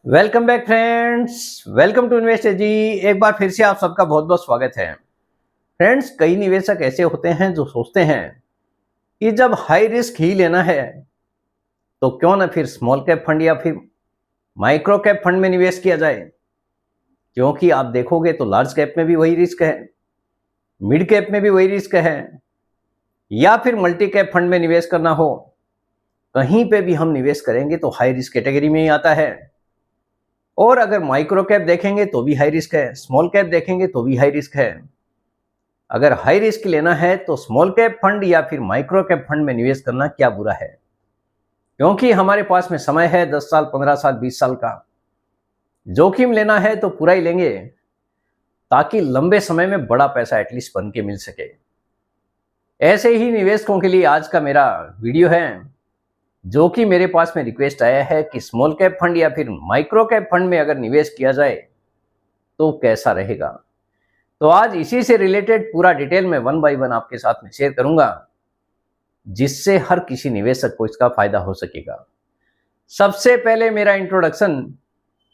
Welcome back friends, welcome to invest ji. एक बार फिर से आप सबका बहुत बहुत स्वागत है। फ्रेंड्स, कई निवेशक ऐसे होते हैं जो सोचते हैं कि जब हाई रिस्क ही लेना है तो क्यों ना फिर स्मॉल कैप फंड या फिर माइक्रो कैप फंड में निवेश किया जाए। क्योंकि आप देखोगे तो लार्ज कैप में भी वही रिस्क है, मिड कैप में भी वही रिस्क है, या फिर मल्टी कैप फंड में निवेश करना हो, कहीं पे भी हम निवेश करेंगे तो हाई रिस्क कैटेगरी में ही आता है। और अगर माइक्रो कैप देखेंगे तो भी हाई रिस्क है, स्मॉल कैप देखेंगे तो भी हाई रिस्क है। अगर हाई रिस्क लेना है तो स्मॉल कैप फंड या फिर माइक्रो कैप फंड में निवेश करना क्या बुरा है, क्योंकि हमारे पास में समय है 10 साल, 15 साल, 20 साल का। जोखिम लेना है तो पूरा ही लेंगे ताकि लंबे समय में बड़ा पैसा एटलीस्ट बन के मिल सके। ऐसे ही निवेशकों के लिए आज का मेरा वीडियो है, जो कि मेरे पास में रिक्वेस्ट आया है कि स्मॉल कैप फंड या फिर माइक्रो कैप फंड में अगर निवेश किया जाए तो कैसा रहेगा। तो आज इसी से रिलेटेड पूरा डिटेल में वन बाय वन आपके साथ में शेयर करूंगा, जिससे हर किसी निवेशक को इसका फायदा हो सकेगा। सबसे पहले मेरा इंट्रोडक्शन,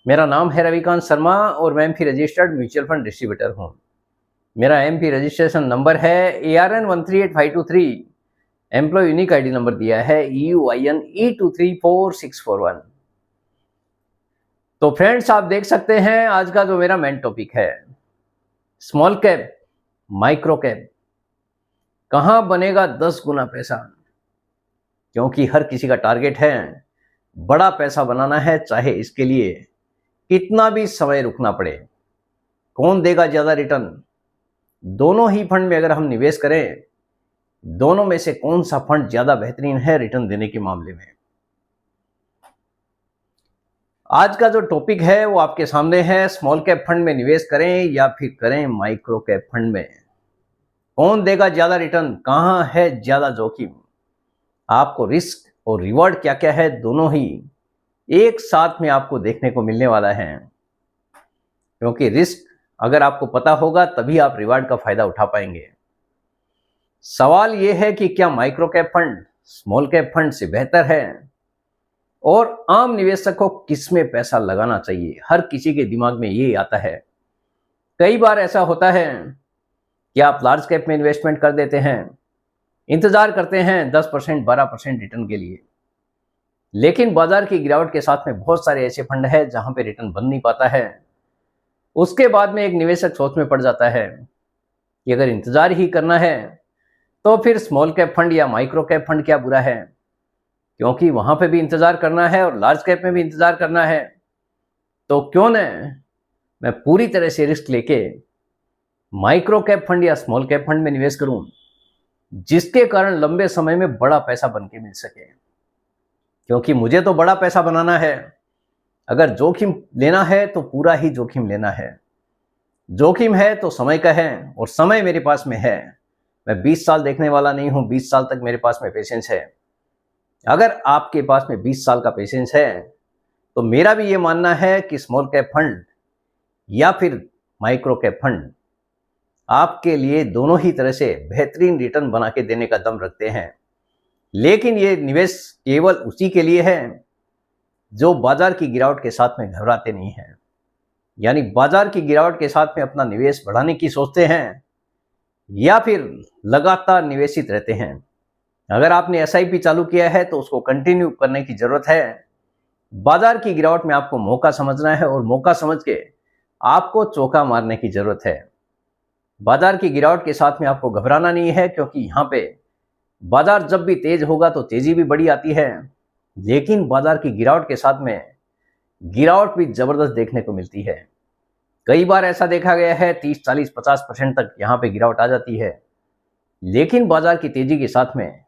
मेरा नाम है रविकांत शर्मा और मैं MP registered mutual fund distributor हूं। मेरा एमपी रजिस्ट्रेशन नंबर है ARN138523। Employ unique ID number दिया है EUINE234641। तो फ्रेंड्स, आप देख सकते हैं आज का जो मेरा मेन टॉपिक है, स्मॉल कैप माइक्रो कैप, कहां बनेगा 10 गुना पैसा। क्योंकि हर किसी का टारगेट है बड़ा पैसा बनाना है, चाहे इसके लिए कितना भी समय रुकना पड़े। कौन देगा ज्यादा रिटर्न, दोनों ही फंड में अगर हम निवेश करें, दोनों में से कौन सा फंड ज्यादा बेहतरीन है रिटर्न देने के मामले में। आज का जो टॉपिक है वो आपके सामने है, स्मॉल कैप फंड में निवेश करें या फिर करें माइक्रो कैप फंड में। कौन देगा ज्यादा रिटर्न, कहां है ज्यादा जोखिम, आपको रिस्क और रिवॉर्ड क्या क्या है, दोनों ही एक साथ में आपको देखने को मिलने वाला है। क्योंकि रिस्क अगर आपको पता होगा तभी आप रिवॉर्ड का फायदा उठा पाएंगे। सवाल यह है कि क्या micro cap fund small cap fund से बेहतर है, और आम निवेशक को किसमें पैसा लगाना चाहिए, हर किसी के दिमाग में ये आता है। कई बार ऐसा होता है कि आप लार्ज कैप में इन्वेस्टमेंट कर देते हैं, इंतजार करते हैं 10%, 12% रिटर्न के लिए, लेकिन बाजार की गिरावट के साथ में बहुत सारे ऐसे फंड हैं जहां पे रिटर्न बन नहीं पाता है। उसके बाद में एक निवेशक सोच में पड़ जाता है कि अगर इंतजार ही करना है तो फिर स्मॉल कैप फंड या माइक्रो कैप फंड क्या बुरा है, क्योंकि वहां पे भी इंतजार करना है और लार्ज कैप में भी इंतजार करना है। तो क्यों न मैं पूरी तरह से रिस्क लेके माइक्रो कैप फंड या स्मॉल कैप फंड में निवेश करूं, जिसके कारण लंबे समय में बड़ा पैसा बन के मिल सके। क्योंकि मुझे तो बड़ा पैसा बनाना है, अगर जोखिम लेना है तो पूरा ही जोखिम लेना है। जोखिम है तो समय का है, और समय मेरे पास में है। मैं 20 साल देखने वाला नहीं हूं, 20 साल तक मेरे पास में पेशेंस है। अगर आपके पास में 20 साल का पेशेंस है तो मेरा भी ये मानना है कि स्मॉल कैप फंड या फिर माइक्रो कैप फंड आपके लिए दोनों ही तरह से बेहतरीन रिटर्न बना के देने का दम रखते हैं। लेकिन ये निवेश केवल उसी के लिए है जो बाजार की गिरावट के साथ में घबराते नहीं हैं, यानी बाजार की गिरावट के साथ में अपना निवेश बढ़ाने की सोचते हैं या फिर लगातार निवेशित रहते हैं। अगर आपने एसआईपी चालू किया है तो उसको कंटिन्यू करने की जरूरत है। बाजार की गिरावट में आपको मौका समझना है और मौका समझ के आपको चौका मारने की जरूरत है। बाजार की गिरावट के साथ में आपको घबराना नहीं है, क्योंकि यहाँ पे बाजार जब भी तेज होगा तो तेजी भी बड़ी आती है, लेकिन बाजार की गिरावट के साथ में गिरावट भी जबरदस्त देखने को मिलती है। कई बार ऐसा देखा गया है 30, 40, 50% तक यहाँ पे गिरावट आ जाती है, लेकिन बाजार की तेजी के साथ में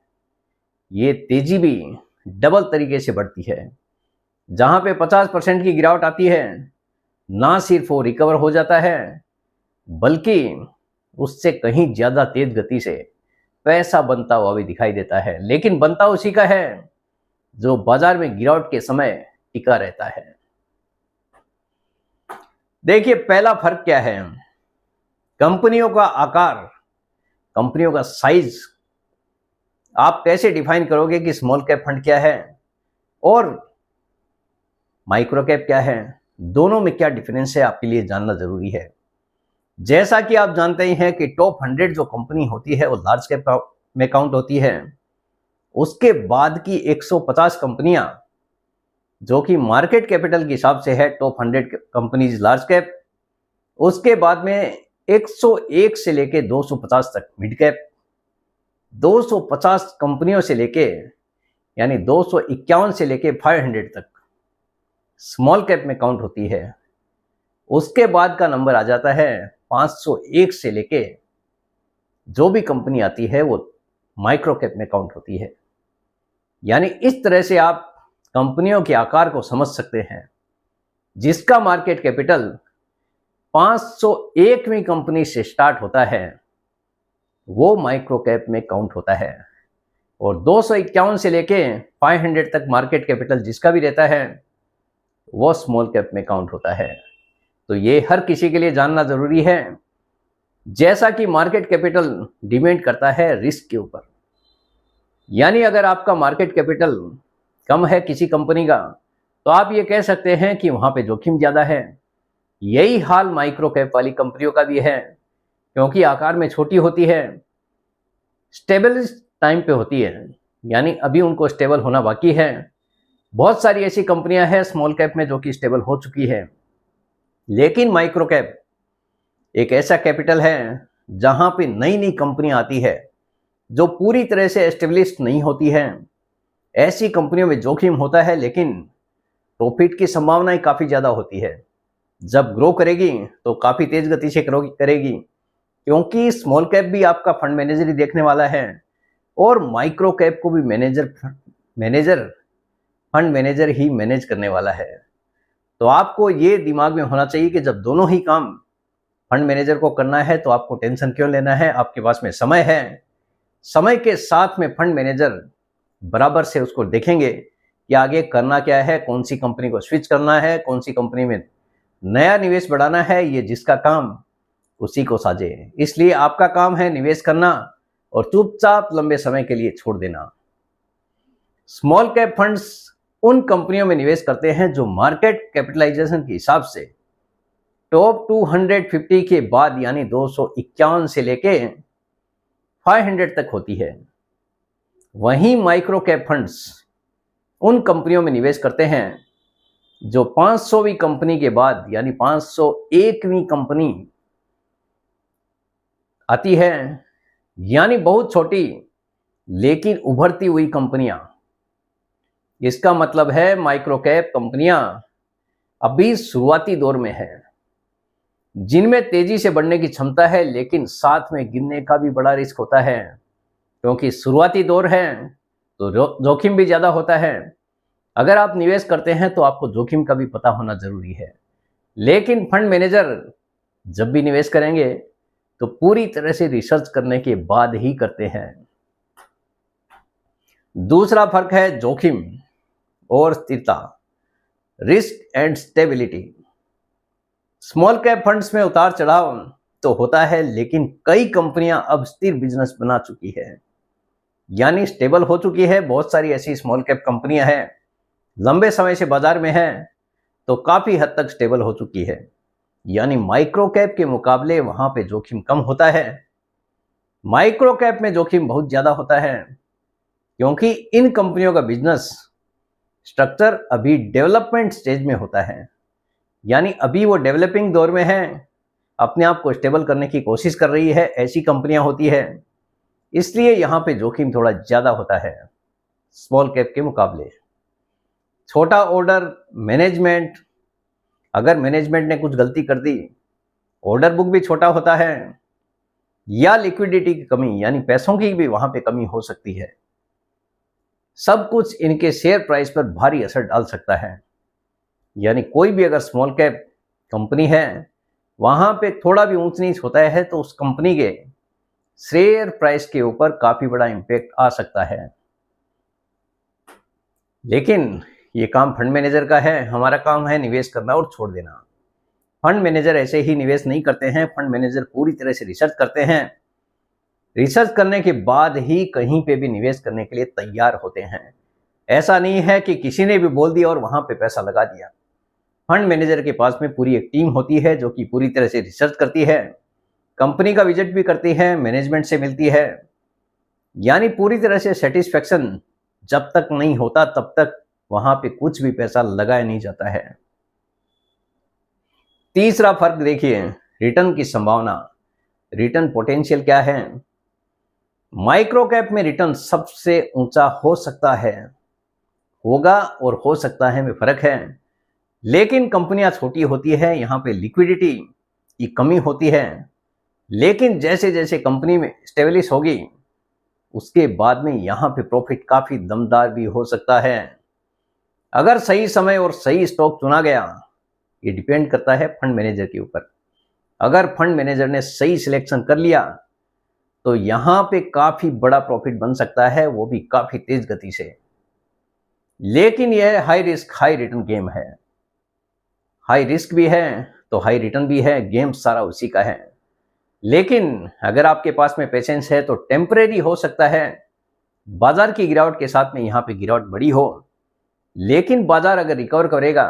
ये तेजी भी डबल तरीके से बढ़ती है। जहां पे 50% की गिरावट आती है, ना सिर्फ वो रिकवर हो जाता है, बल्कि उससे कहीं ज्यादा तेज गति से पैसा बनता हुआ भी दिखाई देता है। लेकिन बनता उसी का है जो बाजार में गिरावट के समय टिका रहता है। देखिए, पहला फर्क क्या है, कंपनियों का आकार, कंपनियों का साइज। आप कैसे डिफाइन करोगे कि स्मॉल कैप फंड क्या है और माइक्रो कैप क्या है, दोनों में क्या डिफरेंस है, आपके लिए जानना जरूरी है। जैसा कि आप जानते ही हैं कि टॉप 100 जो कंपनी होती है वो लार्ज कैप में काउंट होती है। उसके बाद की 150 कंपनियां जो कि मार्केट कैपिटल के हिसाब से है टॉप 100 कंपनीज लार्ज कैप। उसके बाद में 101 से लेके 250 तक मिड कैप, 250 कंपनियों से लेके यानी 251 से लेके 500 तक स्मॉल कैप में काउंट होती है। उसके बाद का नंबर आ जाता है 501 से लेके जो भी कंपनी आती है वो माइक्रो कैप में काउंट होती है। यानी इस तरह से आप कंपनियों के आकार को समझ सकते हैं। जिसका मार्केट कैपिटल 501वीं कंपनी से स्टार्ट होता है वो माइक्रो कैप में काउंट होता है, और 251 से लेके 500 तक मार्केट कैपिटल जिसका भी रहता है वो स्मॉल कैप में काउंट होता है। तो ये हर किसी के लिए जानना जरूरी है। जैसा कि मार्केट कैपिटल डिपेंड करता है रिस्क के ऊपर, यानी अगर आपका मार्केट कैपिटल कम है किसी कंपनी का तो आप ये कह सकते हैं कि वहां पे जोखिम ज्यादा है। यही हाल माइक्रो कैप वाली कंपनियों का भी है, क्योंकि आकार में छोटी होती है, स्टेबल टाइम पे होती है, यानी अभी उनको स्टेबल होना बाकी है। बहुत सारी ऐसी कंपनियां हैं स्मॉल कैप में जो कि स्टेबल हो चुकी है। लेकिन माइक्रो कैप एक ऐसा कैपिटल है जहां पे नई नई कंपनियां आती है जो पूरी तरह से एस्टेब्लिश्ड नहीं होती है। ऐसी कंपनियों में जोखिम होता है लेकिन प्रॉफिट की संभावनाएं काफी ज्यादा होती है। जब ग्रो करेगी तो काफी तेज गति से करेगी, क्योंकि स्मॉल कैप भी आपका फंड मैनेजर ही देखने वाला है और माइक्रो कैप को भी फंड मैनेजर ही मैनेज करने वाला है। तो आपको ये दिमाग में होना चाहिए कि जब दोनों ही काम फंड मैनेजर को करना है तो आपको टेंशन क्यों लेना है, आपके पास में समय है। समय के साथ में फंड मैनेजर बराबर से उसको देखेंगे कि आगे करना क्या है, कौन सी कंपनी को स्विच करना है, कौन सी कंपनी में नया निवेश बढ़ाना है। ये जिसका काम उसी को साझे। इसलिए आपका काम है निवेश करना और चुपचाप लंबे समय के लिए छोड़ देना। स्मॉल कैप फंड्स उन कंपनियों में निवेश करते हैं जो मार्केट कैपिटलाइजेशन के हिसाब से टॉप 250 के बाद यानी 251 से लेके 500 तक होती है। वहीं माइक्रो कैप फंड्स उन कंपनियों में निवेश करते हैं जो 500वीं कंपनी के बाद यानी 501वीं कंपनी आती है, यानी बहुत छोटी लेकिन उभरती हुई कंपनियां। इसका मतलब है माइक्रो कैप कंपनियां अभी शुरुआती दौर में है, जिनमें तेजी से बढ़ने की क्षमता है लेकिन साथ में गिरने का भी बड़ा रिस्क होता है, क्योंकि शुरुआती दौर है तो जोखिम भी ज्यादा होता है। अगर आप निवेश करते हैं तो आपको जोखिम का भी पता होना जरूरी है। लेकिन फंड मैनेजर जब भी निवेश करेंगे तो पूरी तरह से रिसर्च करने के बाद ही करते हैं। दूसरा फर्क है जोखिम और स्थिरता, risk and stability. Small cap funds में उतार चढ़ाव तो होता है, लेकिन कई कंपनियां अब स्थिर बिजनेस बना चुकी है, यानी स्टेबल हो चुकी है। बहुत सारी ऐसी स्मॉल कैप कंपनियां हैं लंबे समय से बाजार में हैं तो काफी हद तक स्टेबल हो चुकी है, यानी माइक्रो कैप के मुकाबले वहां पे जोखिम कम होता है। माइक्रो कैप में जोखिम बहुत ज्यादा होता है, क्योंकि इन कंपनियों का बिजनेस स्ट्रक्चर अभी डेवलपमेंट स्टेज में होता है, यानी अभी वो डेवलपिंग दौर में है, अपने आप को स्टेबल करने की कोशिश कर रही है। ऐसी कंपनियां होती है, इसलिए यहां पे जोखिम थोड़ा ज्यादा होता है स्मॉल कैप के मुकाबले। छोटा ऑर्डर मैनेजमेंट, अगर मैनेजमेंट ने कुछ गलती कर दी, ऑर्डर बुक भी छोटा होता है, या लिक्विडिटी की कमी यानी पैसों की भी वहां पे कमी हो सकती है। सब कुछ इनके शेयर प्राइस पर भारी असर डाल सकता है। यानी कोई भी अगर स्मॉल कैप कंपनी है वहां पे थोड़ा भी ऊंच नीच होता है तो उस कंपनी के शेयर प्राइस के ऊपर काफी बड़ा इंपैक्ट आ सकता है। लेकिन ये काम फंड मैनेजर का है, हमारा काम है निवेश करना और छोड़ देना। फंड मैनेजर ऐसे ही निवेश नहीं करते हैं, फंड मैनेजर पूरी तरह से रिसर्च करते हैं। रिसर्च करने के बाद ही कहीं पे भी निवेश करने के लिए तैयार होते हैं। ऐसा नहीं है कि किसी ने भी बोल दिया और वहां पे पैसा लगा दिया। फंड मैनेजर के पास में पूरी एक टीम होती है जो कि पूरी तरह से रिसर्च करती है, कंपनी का विजिट भी करती है, मैनेजमेंट से मिलती है, यानी पूरी तरह से सेटिस्फेक्शन जब तक नहीं होता तब तक वहां पे कुछ भी पैसा लगाया नहीं जाता है। तीसरा फर्क देखिए, रिटर्न की संभावना, रिटर्न पोटेंशियल क्या है। माइक्रो कैप में रिटर्न सबसे ऊंचा हो सकता है, होगा और हो सकता है में फर्क है। लेकिन कंपनियां छोटी होती है, यहां पे लिक्विडिटी की कमी होती है। लेकिन जैसे जैसे कंपनी में स्टेबलिश होगी उसके बाद में यहां पे प्रॉफिट काफी दमदार भी हो सकता है, अगर सही समय और सही स्टॉक चुना गया। ये डिपेंड करता है फंड मैनेजर के ऊपर। अगर फंड मैनेजर ने सही सिलेक्शन कर लिया तो यहां पे काफी बड़ा प्रॉफिट बन सकता है, वो भी काफी तेज गति से। लेकिन यह high risk high return game है। हाई रिस्क भी है तो हाई रिटर्न भी है, गेम सारा उसी का है। लेकिन अगर आपके पास में पेशेंस है तो टेम्परेरी हो सकता है, बाजार की गिरावट के साथ में यहां पे गिरावट बड़ी हो, लेकिन बाजार अगर रिकवर करेगा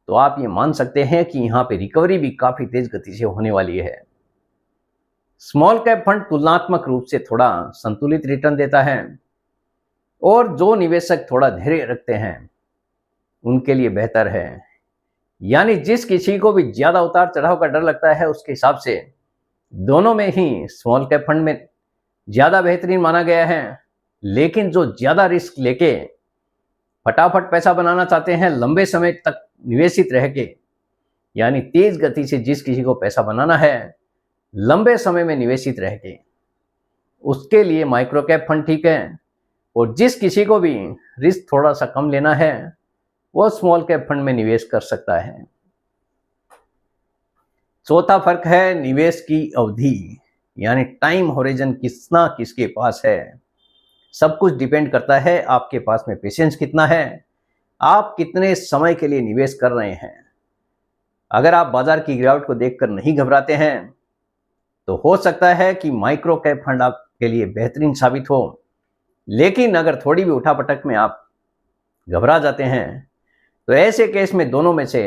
तो आप ये मान सकते हैं कि यहां पे रिकवरी भी काफी तेज गति से होने वाली है। स्मॉल कैप फंड तुलनात्मक रूप से थोड़ा संतुलित रिटर्न देता है, और जो निवेशक थोड़ा धैर्य रखते हैं उनके लिए बेहतर है। यानी जिस किसी को भी ज्यादा उतार चढ़ाव का डर लगता है उसके हिसाब से दोनों में ही स्मॉल कैप फंड में ज्यादा बेहतरीन माना गया है। लेकिन जो ज्यादा रिस्क लेके फटाफट पैसा बनाना चाहते हैं, लंबे समय तक निवेशित रह के, यानी तेज गति से जिस किसी को पैसा बनाना है लंबे समय में निवेशित रह के, उसके लिए माइक्रो कैप फंड ठीक है। और जिस किसी को भी रिस्क थोड़ा सा कम लेना है वो स्मॉल कैप फंड में निवेश कर सकता है। चौथा फर्क है निवेश की अवधि, यानी टाइम होरिजन कितना किसके पास है। सब कुछ डिपेंड करता है आपके पास में पेशेंस कितना है, आप कितने समय के लिए निवेश कर रहे हैं। अगर आप बाजार की गिरावट को देखकर नहीं घबराते हैं तो हो सकता है कि माइक्रो कैप फंड आपके लिए बेहतरीन साबित हो। लेकिन अगर थोड़ी भी उठापटक में आप घबरा जाते हैं तो ऐसे केस में दोनों में से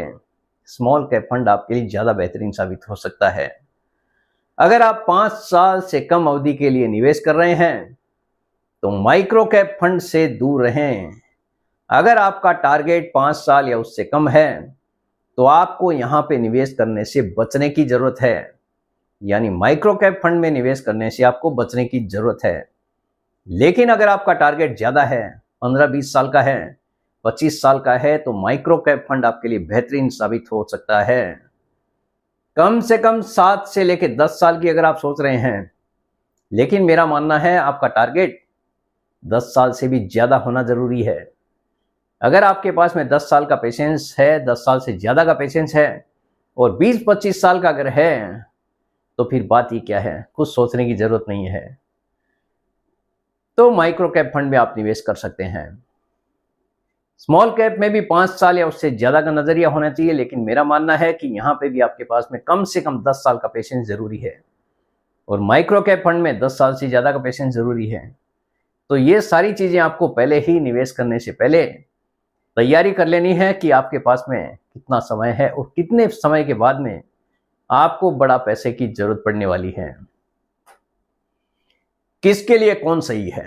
स्मॉल कैप फंड आपके लिए ज्यादा बेहतरीन साबित हो सकता है। अगर आप 5 साल से कम अवधि के लिए निवेश कर रहे हैं तो माइक्रो कैप फंड से दूर रहें। अगर आपका टारगेट 5 साल या उससे कम है तो आपको यहां पे निवेश करने से बचने की जरूरत है, यानी माइक्रो कैप फंड में निवेश करने से आपको बचने की जरूरत है। लेकिन अगर आपका टारगेट ज्यादा है, 15-20 साल का है, 25 साल का है, तो माइक्रो कैप फंड आपके लिए बेहतरीन साबित हो सकता है। कम से कम 7 से लेकर 10 साल की अगर आप सोच रहे हैं, लेकिन मेरा मानना है आपका टारगेट 10 साल से भी ज्यादा होना जरूरी है। अगर आपके पास में 10 साल का पेशेंस है, 10 साल से ज्यादा का पेशेंस है, और 20-25 साल का अगर है तो फिर बात ही क्या है, कुछ सोचने की जरूरत नहीं है। तो माइक्रो कैप फंड में आप निवेश कर सकते हैं। स्मॉल कैप में भी 5 साल या उससे ज्यादा का नजरिया होना चाहिए, लेकिन मेरा मानना है कि यहां पे भी आपके पास में कम से कम 10 साल का पेशेंस जरूरी है, और माइक्रो कैप फंड में 10 साल से ज्यादा का पेशेंस जरूरी है। तो ये सारी चीजें आपको पहले ही निवेश करने से पहले तैयारी कर लेनी है कि आपके पास में कितना समय है और कितने समय के बाद में आपको बड़ा पैसे की जरूरत पड़ने वाली है। किसके लिए कौन सही है,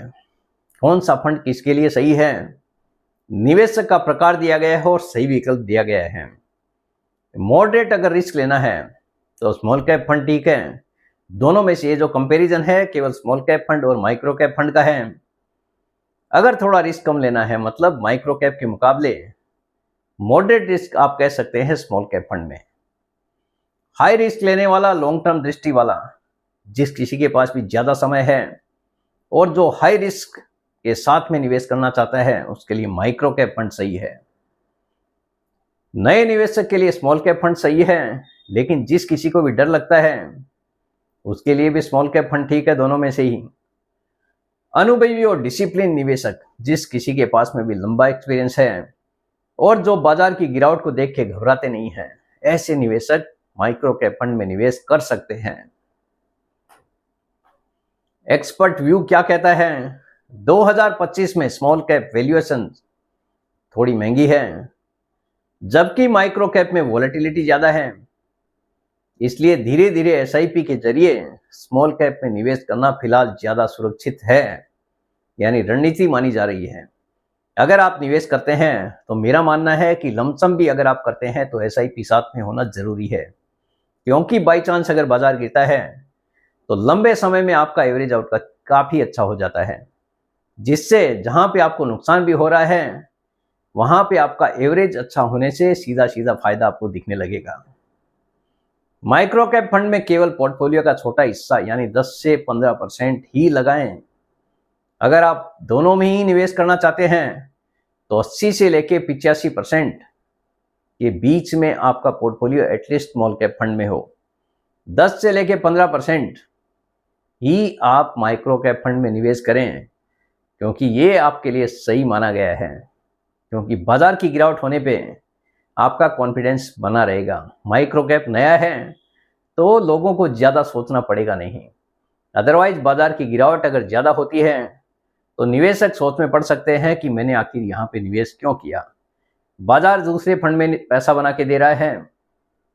कौन सा फंड किसके लिए सही है, निवेशक का प्रकार दिया गया है और सही विकल्प दिया गया है। मॉडरेट अगर रिस्क लेना है तो स्मॉल कैप फंड ठीक है। दोनों में से ये जो कंपैरिजन है केवल स्मॉल कैप फंड और माइक्रो कैप फंड का है। अगर थोड़ा रिस्क कम लेना है, मतलब माइक्रो कैप के मुकाबले मॉडरेट रिस्क आप कह सकते हैं स्मॉल कैप फंड में। हाई रिस्क लेने वाला, लॉन्ग टर्म दृष्टि वाला, जिस किसी के पास भी ज्यादा समय है और जो हाई रिस्क के साथ में निवेश करना चाहता है, उसके लिए माइक्रो कैप फंड सही है। नए निवेशक के लिए स्मॉल कैप फंड सही है, लेकिन जिस किसी को भी डर लगता है उसके लिए भी स्मॉल कैप फंड ठीक है, दोनों में से ही। अनुभवी और डिसिप्लिन निवेशक, जिस किसी के पास में भी लंबा एक्सपीरियंस है और जो बाजार की गिरावट को देख के घबराते नहीं हैं, ऐसे निवेशक माइक्रो कैप फंड में निवेश कर सकते हैं। एक्सपर्ट व्यू क्या कहता है? 2025 में स्मॉल कैप वैल्यूएशन थोड़ी महंगी है, जबकि माइक्रो कैप में वॉलेटिलिटी ज़्यादा है। इसलिए धीरे धीरे एसआईपी के जरिए स्मॉल कैप में निवेश करना फिलहाल ज़्यादा सुरक्षित है, यानी रणनीति मानी जा रही है। अगर आप निवेश करते हैं तो मेरा मानना है कि लमसम भी अगर आप करते हैं तो एसआईपी साथ में होना जरूरी है, क्योंकि बाई चांस अगर बाजार गिरता है तो लंबे समय में आपका एवरेज आउटकम काफ़ी अच्छा हो जाता है, जिससे जहां पे आपको नुकसान भी हो रहा है वहां पे आपका एवरेज अच्छा होने से सीधा सीधा फायदा आपको दिखने लगेगा। माइक्रो कैप फंड में केवल पोर्टफोलियो का छोटा हिस्सा यानी 10 से 15% ही लगाएं। अगर आप दोनों में ही निवेश करना चाहते हैं तो 80 से लेके 85% के बीच में आपका portfolio at least small cap fund में हो। 10 से लेके 15% ही आप माइक्रो कैप फंड में निवेश करें, क्योंकि ये आपके लिए सही माना गया है, क्योंकि बाजार की गिरावट होने पे आपका कॉन्फिडेंस बना रहेगा। माइक्रो कैप नया है तो लोगों को ज़्यादा सोचना पड़ेगा नहीं, अदरवाइज बाजार की गिरावट अगर ज़्यादा होती है तो निवेशक सोच में पड़ सकते हैं कि मैंने आखिर यहाँ पे निवेश क्यों किया। बाजार दूसरे फंड में पैसा बना के दे रहा है,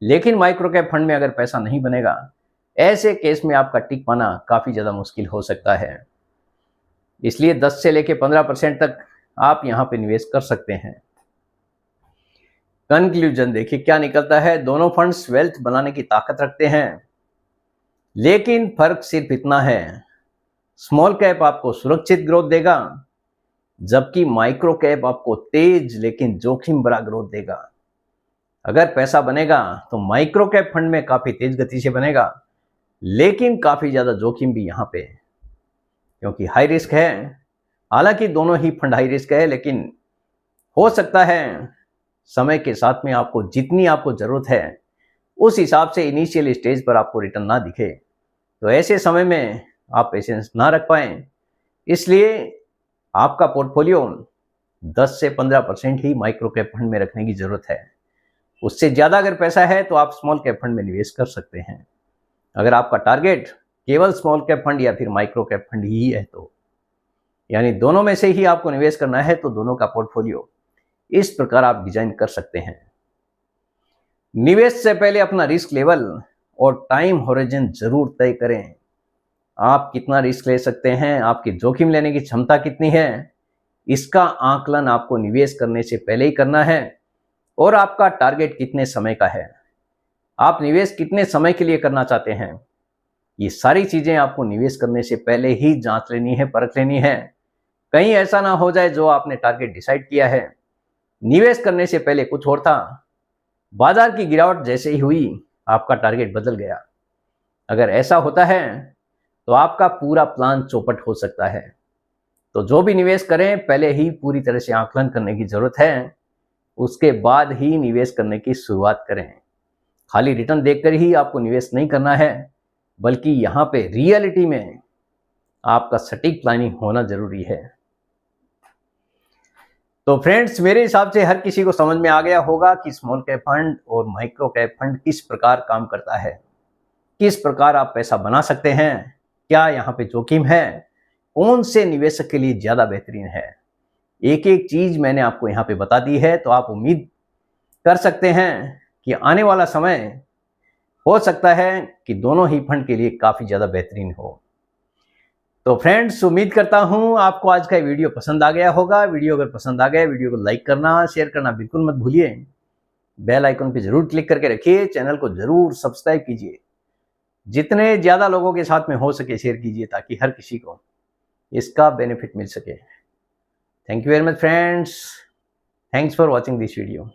लेकिन माइक्रो कैप फंड में अगर पैसा नहीं बनेगा, ऐसे केस में आपका टिक पाना काफ़ी ज़्यादा मुश्किल हो सकता है। इसलिए 10 से लेके 15% तक आप यहाँ पे निवेश कर सकते हैं। कंक्लूजन देखिए क्या निकलता है। दोनों फंड्स वेल्थ बनाने की ताकत रखते हैं, लेकिन फर्क सिर्फ इतना है, स्मॉल कैप आपको सुरक्षित ग्रोथ देगा, जबकि माइक्रो कैप आपको तेज लेकिन जोखिम भरा ग्रोथ देगा। अगर पैसा बनेगा तो माइक्रो कैप फंड में काफ़ी तेज गति से बनेगा, लेकिन काफ़ी ज़्यादा जोखिम भी यहाँ पे है, क्योंकि हाई रिस्क है। हालांकि दोनों ही फंड हाई रिस्क है, लेकिन हो सकता है समय के साथ में आपको जितनी आपको ज़रूरत है उस हिसाब से इनिशियल स्टेज पर आपको रिटर्न ना दिखे, तो ऐसे समय में आप पेशेंस ना रख पाएँ। इसलिए आपका पोर्टफोलियो 10 से 15% ही माइक्रो कैप फंड में रखने की ज़रूरत है। उससे ज़्यादा अगर पैसा है तो आप स्मॉल कैप फंड में निवेश कर सकते हैं। अगर आपका टारगेट केवल स्मॉल कैप फंड या फिर माइक्रो कैप फंड ही है तो, यानी दोनों में से ही आपको निवेश करना है, तो दोनों का पोर्टफोलियो इस प्रकार आप डिजाइन कर सकते हैं। निवेश से पहले अपना रिस्क लेवल और टाइम होरिजन जरूर तय करें। आप कितना रिस्क ले सकते हैं, आपकी जोखिम लेने की क्षमता कितनी है, इसका आकलन आपको निवेश करने से पहले ही करना है। और आपका टारगेट कितने समय का है, आप निवेश कितने समय के लिए करना चाहते हैं, ये सारी चीजें आपको निवेश करने से पहले ही जांच लेनी है, परख लेनी है। कहीं ऐसा ना हो जाए जो आपने टारगेट डिसाइड किया है निवेश करने से पहले कुछ और था, बाजार की गिरावट जैसे ही हुई आपका टारगेट बदल गया। अगर ऐसा होता है तो आपका पूरा प्लान चौपट हो सकता है। तो जो भी निवेश करें पहले ही पूरी तरह से आकलन करने की जरूरत है, उसके बाद ही निवेश करने की शुरुआत करें। खाली रिटर्न देखकर ही आपको निवेश नहीं करना है, बल्कि यहाँ पे रियलिटी में आपका सटीक प्लानिंग होना जरूरी है। तो फ्रेंड्स, मेरे हिसाब से हर किसी को समझ में आ गया होगा कि स्मॉल कैप फंड और माइक्रो कैप फंड किस प्रकार काम करता है, किस प्रकार आप पैसा बना सकते हैं, क्या यहाँ पे जोखिम है, कौन से निवेशक के लिए ज़्यादा बेहतरीन है। एक एक चीज़ मैंने आपको यहाँ पे बता दी है, तो आप उम्मीद कर सकते हैं कि आने वाला समय हो सकता है कि दोनों ही फंड के लिए काफ़ी ज़्यादा बेहतरीन हो। तो फ्रेंड्स, उम्मीद करता हूँ आपको आज का वीडियो पसंद आ गया होगा। वीडियो अगर पसंद आ गया, वीडियो को लाइक करना, शेयर करना बिल्कुल मत भूलिए। बेल आइकन पे जरूर क्लिक करके रखिए, चैनल को जरूर सब्सक्राइब कीजिए। जितने ज़्यादा लोगों के साथ में हो सके शेयर कीजिए, ताकि हर किसी को इसका बेनिफिट मिल सके। Thank you very much friends, thanks for watching this video.